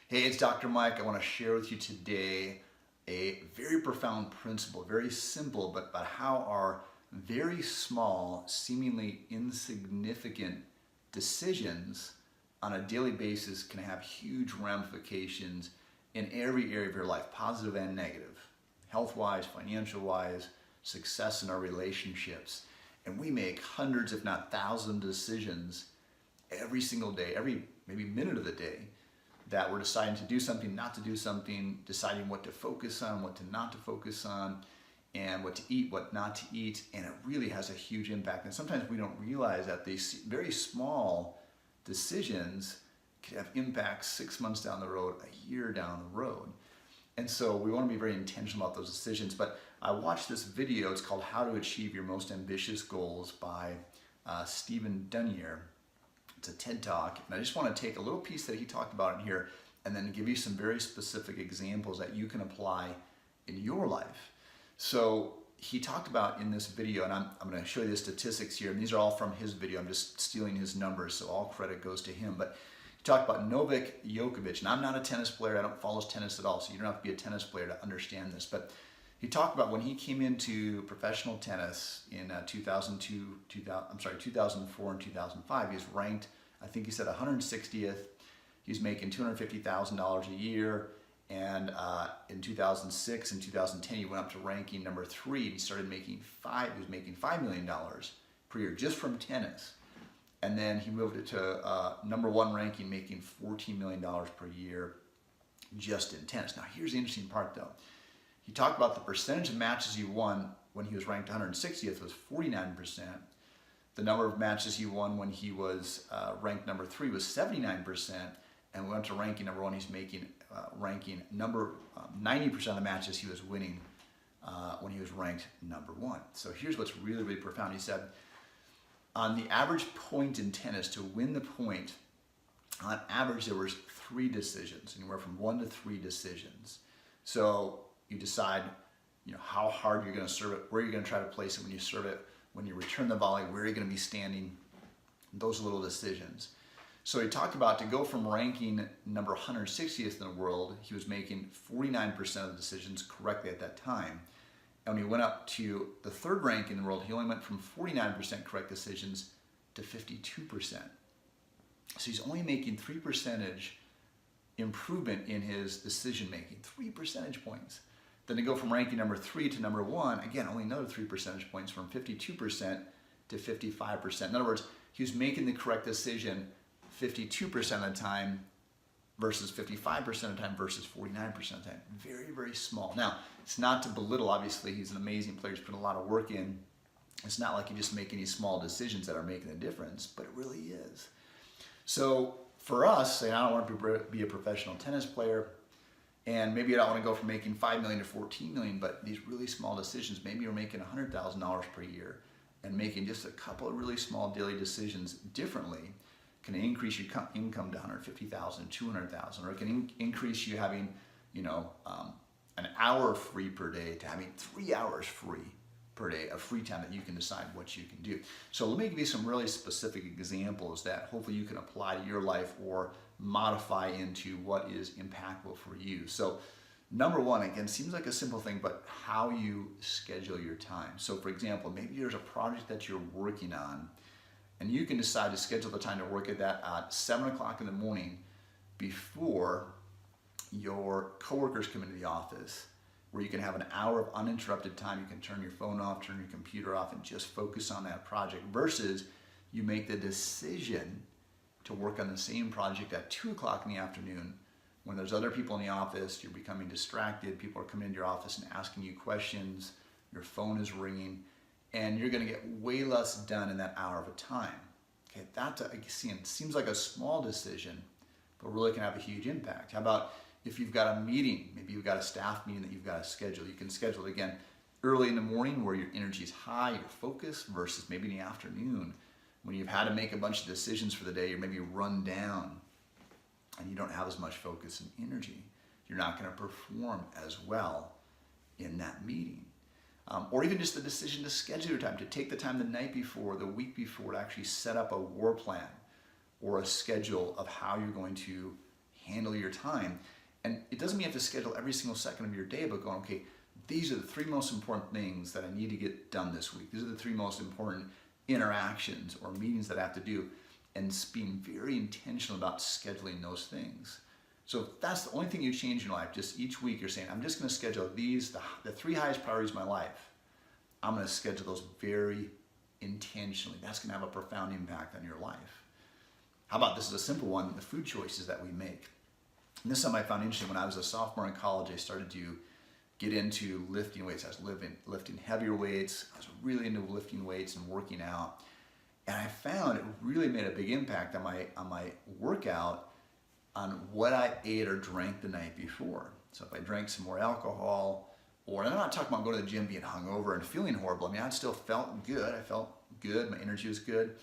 Hey, it's Dr. Mike. I want to share with you today a very profound principle, very simple, but about how our very small, seemingly insignificant decisions on a daily basis can have huge ramifications in every area of your life, positive and negative, health-wise, financial-wise, success in our relationships. And we make hundreds, if not thousands, decisions every single day, every maybe minute of the day, that we're deciding to do something, not to do something, deciding what to focus on, what to not to focus on, and what to eat, what not to eat, and it really has a huge impact. And sometimes we don't realize that these very small decisions can have impacts 6 months down the road, a year down the road. And so we want to be very intentional about those decisions. But I watched this video, it's called How to Achieve Your Most Ambitious Goals by Stephen Dunnier. It's a TED Talk, and I just want to take a little piece that he talked about in here and then give you some very specific examples that you can apply in your life. So he talked about in this video, and I'm going to show you the statistics here, and these are all from his video. I'm just stealing his numbers, so all credit goes to him. But he talked about Novak Djokovic, and I'm not a tennis player. I don't follow tennis at all, so you don't have to be a tennis player to understand this. But he talked about when he came into professional tennis in 2004 and 2005, he was ranked, I think he said 160th. He was making $250,000 a year. And in 2006 and 2010, he went up to ranking number 3. He started making he was making $5 million per year just from tennis. And then he moved it to number 1 ranking, making $14 million per year just in tennis. Now, here's the interesting part though. He talked about the percentage of matches he won when he was ranked 160th was 49%. The number of matches he won when he was ranked number 3 was 79%. And we went to ranking number 1, he's making ranking number 90% of the matches he was winning when he was ranked number 1. So here's what's really, really profound. He said, on the average point in tennis, to win the point, on average there was 3 decisions, anywhere from 1 to 3 decisions. So you decide, how hard you're going to serve it, where you're going to try to place it when you serve it, when you return the volley, where you're going to be standing, those little decisions. So he talked about to go from ranking number 160th in the world, he was making 49% of the decisions correctly at that time. And when he went up to the 3rd rank in the world, he only went from 49% correct decisions to 52%. So he's only making 3% improvement in his decision making, 3 percentage points. Then to go from ranking number 3 to number 1, again, only another 3 percentage points, from 52% to 55%. In other words, he was making the correct decision 52% of the time versus 55% of the time versus 49% of the time. Very, very small. Now, it's not to belittle, obviously, he's an amazing player, he's put a lot of work in. It's not like you just make any small decisions that are making a difference, but it really is. So for us, saying I don't want to be a professional tennis player, and maybe I don't want to go from making $5 million to $14 million, but these really small decisions, maybe you're making $100,000 per year, and making just a couple of really small daily decisions differently can increase your income to $150,000, $200,000, or it can increase you having, an hour free per day to having 3 hours free per day of free time that you can decide what you can do. So let me give you some really specific examples that hopefully you can apply to your life or modify into what is impactful for you. So number 1, again, seems like a simple thing, but how you schedule your time. So for example, maybe there's a project that you're working on, and you can decide to schedule the time to work at that at 7 o'clock in the morning before your coworkers come into the office, where you can have an hour of uninterrupted time. You can turn your phone off, turn your computer off, and just focus on that project, versus you make the decision to work on the same project at 2 o'clock in the afternoon when there's other people in the office, you're becoming distracted, people are coming into your office and asking you questions, your phone is ringing, and you're going to get way less done in that hour of a time. Okay, that seems like a small decision, but really can have a huge impact. How about if you've got a meeting, maybe you've got a staff meeting that you've got to schedule. You can schedule it again early in the morning where your energy is high, you're focused, versus maybe in the afternoon when you've had to make a bunch of decisions for the day, you're maybe run down and you don't have as much focus and energy. You're not going to perform as well in that meeting. Or even just the decision to schedule your time, to take the time the night before, the week before, to actually set up a war plan or a schedule of how you're going to handle your time. And it doesn't mean you have to schedule every single second of your day, but going, okay, these are the 3 most important things that I need to get done this week. These are the 3 most important interactions or meetings that I have to do, and being very intentional about scheduling those things. So if that's the only thing you change in your life, just each week you're saying, I'm just going to schedule these, the 3 highest priorities of my life. I'm going to schedule those very intentionally. That's going to have a profound impact on your life. How about this is a simple one, the food choices that we make. And this is something I found interesting. When I was a sophomore in college, I started to get into lifting weights. I was lifting heavier weights. I was really into lifting weights and working out. And I found it really made a big impact on my workout, on what I ate or drank the night before. So if I drank some more alcohol, and I'm not talking about going to the gym being hungover and feeling horrible. I mean, I still felt good. I felt good. My energy was good.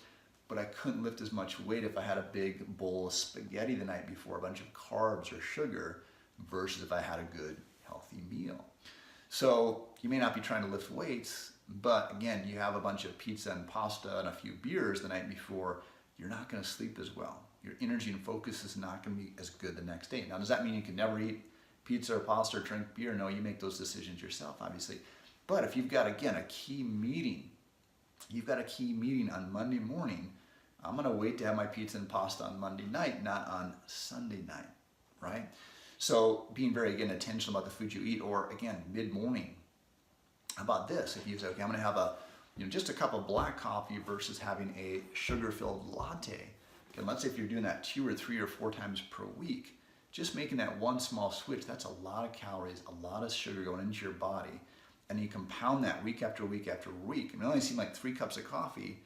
But I couldn't lift as much weight if I had a big bowl of spaghetti the night before, a bunch of carbs or sugar, versus if I had a good, healthy meal. So you may not be trying to lift weights, but again, you have a bunch of pizza and pasta and a few beers the night before, you're not going to sleep as well. Your energy and focus is not going to be as good the next day. Now, does that mean you can never eat pizza or pasta or drink beer? No, you make those decisions yourself, obviously. But if you've got, again, a key meeting on Monday morning, I'm going to wait to have my pizza and pasta on Monday night, not on Sunday night, right? So being very, again, intentional about the food you eat, or again, mid-morning. How about this? If you say, okay, I'm going to have just a cup of black coffee versus having a sugar-filled latte. Okay, let's say if you're doing that 2 or 3 or 4 times per week, just making that one small switch, that's a lot of calories, a lot of sugar going into your body. And you compound that week after week after week. I mean, it only seemed like 3 cups of coffee,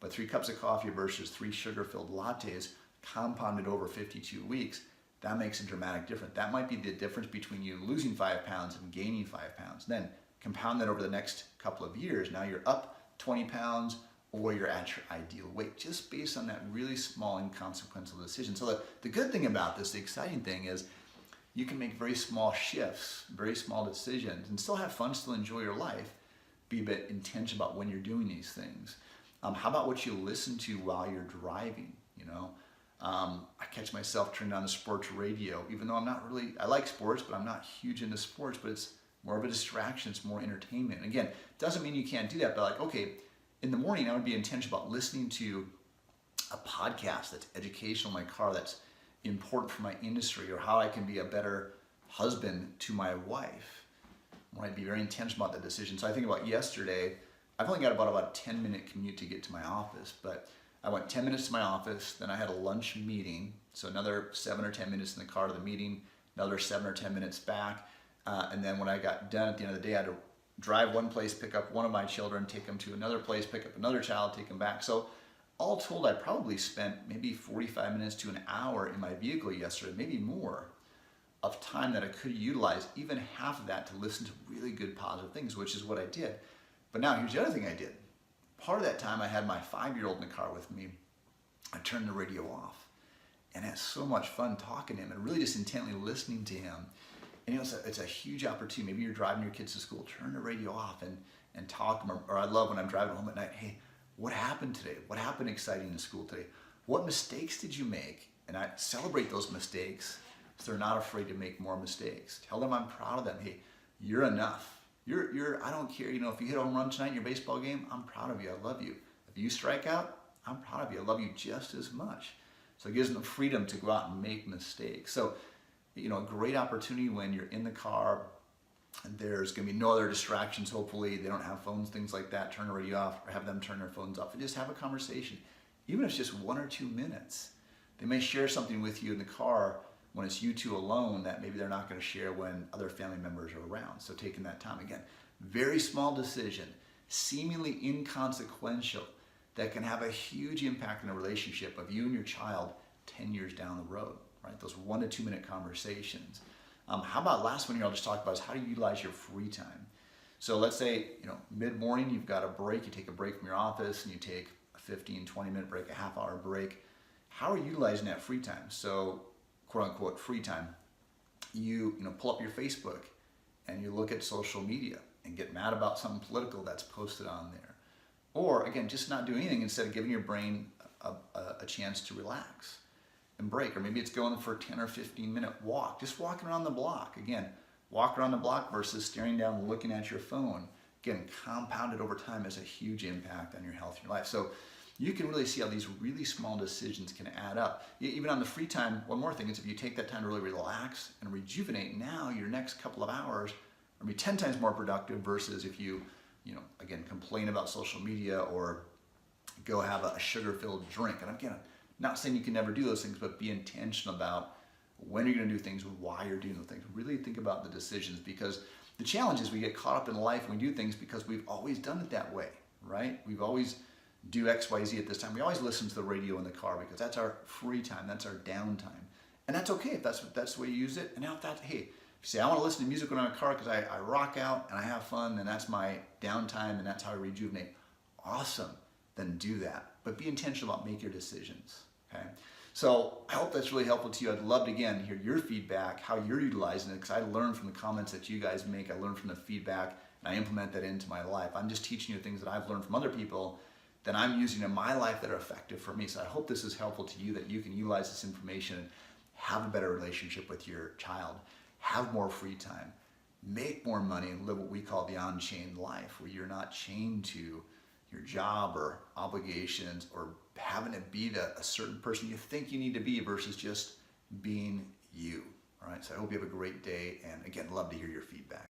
but 3 cups of coffee versus 3 sugar-filled lattes compounded over 52 weeks, that makes a dramatic difference. That might be the difference between you losing 5 pounds and gaining 5 pounds. Then compound that over the next couple of years. Now you're up 20 pounds or you're at your ideal weight, just based on that really small inconsequential decision. So the good thing about this, the exciting thing is, you can make very small shifts, very small decisions, and still have fun, still enjoy your life, be a bit intentional about when you're doing these things. How about what you listen to while you're driving? I catch myself turning on the sports radio, even though I like sports, but I'm not huge into sports, but it's more of a distraction, it's more entertainment. And again, doesn't mean you can't do that, but like, okay, in the morning, I would be intentional about listening to a podcast that's educational in my car, that's important for my industry, or how I can be a better husband to my wife. I'd be very intentional about that decision. So I think about yesterday, I've only got about a 10-minute commute to get to my office, but I went 10 minutes to my office, then I had a lunch meeting, so another 7 or 10 minutes in the car to the meeting, another 7 or 10 minutes back, and then when I got done at the end of the day, I had to drive one place, pick up one of my children, take them to another place, pick up another child, take them back. So all told, I probably spent maybe 45 minutes to an hour in my vehicle yesterday, maybe more, of time that I could utilize, even half of that, to listen to really good positive things, which is what I did. But now here's the other thing I did. Part of that time I had my 5-year-old in the car with me. I turned the radio off, and I had so much fun talking to him and really just intently listening to him. And it's a huge opportunity. Maybe you're driving your kids to school, turn the radio off and talk to them. Or I love when I'm driving home at night, hey, what happened today? What happened exciting in school today? What mistakes did you make? And I celebrate those mistakes so they're not afraid to make more mistakes. Tell them I'm proud of them. Hey, you're enough. I don't care, if you hit a home run tonight in your baseball game, I'm proud of you, I love you. If you strike out, I'm proud of you, I love you just as much. So it gives them freedom to go out and make mistakes. So, a great opportunity when you're in the car, and there's gonna be no other distractions, hopefully, they don't have phones, things like that, turn the radio off, or have them turn their phones off, and just have a conversation. Even if it's just 1 or 2 minutes. They may share something with you in the car when it's you two alone that maybe they're not going to share when other family members are around. So taking that time, again, very small decision, seemingly inconsequential, that can have a huge impact in a relationship of you and your child 10 years down the road, right? Those 1 to 2 minute conversations. How about last one here I'll just talk about is how do you utilize your free time? So let's say, mid-morning you've got a break, you take a break from your office and you take a 15, 20 minute break, a half-hour break. How are you utilizing that free time? So quote unquote free time, you pull up your Facebook and you look at social media and get mad about something political that's posted on there. Or again, just not do anything, instead of giving your brain a chance to relax. and break. Or maybe it's going for a 10 or 15-minute walk, just walking around the block. Again, walk around the block versus staring down and looking at your phone. Again, compounded over time has a huge impact on your health and your life. So you can really see how these really small decisions can add up. Even on the free time, one more thing is if you take that time to really relax and rejuvenate, now your next couple of hours are going to be 10 times more productive versus if you again, complain about social media or go have a sugar-filled drink. And again, I'm not saying you can never do those things, but be intentional about when you're going to do things, why you're doing those things. Really think about the decisions, because the challenge is we get caught up in life and we do things because we've always done it that way, right? We've always do X, Y, Z at this time. We always listen to the radio in the car because that's our free time, that's our downtime. And that's okay if that's the way you use it. And now if that's, hey, if you say, I want to listen to music when I'm in a car because I rock out and I have fun and that's my downtime and that's how I rejuvenate, awesome, then do that. But be intentional about make your decisions, okay? So I hope that's really helpful to you. I'd love to, again, hear your feedback, how you're utilizing it, because I learn from the comments that you guys make. I learn from the feedback, and I implement that into my life. I'm just teaching you things that I've learned from other people that I'm using in my life that are effective for me. So I hope this is helpful to you, that you can utilize this information and have a better relationship with your child, have more free time, make more money, and live what we call the on-chain life, where you're not chained to your job or obligations or having to be a certain person you think you need to be versus just being you. All right, so I hope you have a great day, and again, love to hear your feedback.